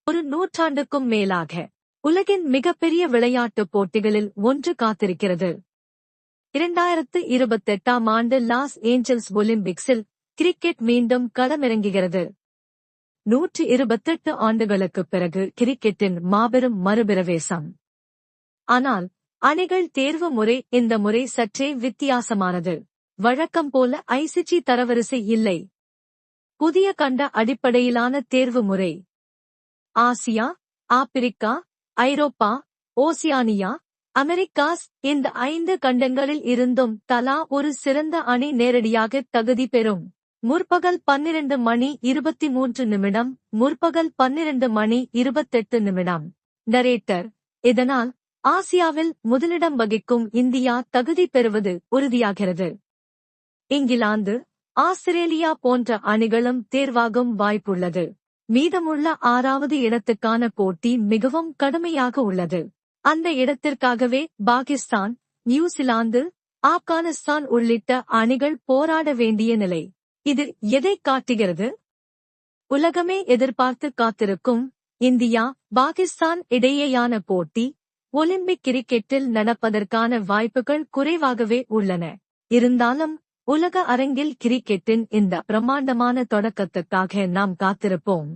ஒரு நூற்றாண்டுக்கும் மேலாக உலகின் மிகப்பெரிய விளையாட்டுப் போட்டிகளில் ஒன்று காத்திருக்கிறது. 2028ஆம் ஆண்டு லாஸ் ஏஞ்சல்ஸ் ஒலிம்பிக்ஸில் கிரிக்கெட் மீண்டும் களமிறங்குகிறது. 128 ஆண்டுகளுக்குப் பிறகு கிரிக்கெட்டின் மாபெரும் மறுபிரவேசம். ஆனால் அணிகள் தேர்வு முறை இந்த முறை சற்றே வித்தியாசமானது. வழக்கம் போல ஐசிசி தரவரிசை இல்லை. புதிய கண்ட அடிப்படையிலான தேர்வு முறை. ஆசியா, ஆப்பிரிக்கா, ஐரோப்பா, ஓசியானியா, அமெரிக்காஸ் இந்த 5 கண்டங்களில் இருந்தும் தலா ஒரு சிறந்த அணி நேரடியாக தகுதி பெறும். முற்பகல் 12:23 முற்பகல் 12:28. நரேட்டர். இதனால் ஆசியாவில் முதலிடம் வகிக்கும் இந்தியா தகுதி பெறுவது உறுதியாகிறது. இங்கிலாந்து, ஆஸ்திரேலியா போன்ற அணிகளும் தேர்வாகும் வாய்ப்புள்ளது. மீதமுள்ள 6வது இடத்துக்கான போட்டி மிகவும் கடுமையாக உள்ளது. அந்த இடத்திற்காகவே பாகிஸ்தான், நியூசிலாந்து, ஆப்கானிஸ்தான் உள்ளிட்ட அணிகள் போராட வேண்டிய நிலை. இது எதை காட்டுகிறது? உலகமே எதிர்பார்த்து காத்திருக்கும் இந்தியா, பாகிஸ்தான் இடையேயான போட்டி ஒலிம்பிக் கிரிக்கெட்டில் நடப்பதற்கான வாய்ப்புகள் குறைவாகவே உள்ளன. இருந்தாலும் உலக அரங்கில் கிரிக்கெட்டின் இந்த பிரம்மாண்டமான தொடக்கத்துக்காக நாம் காத்திருப்போம்.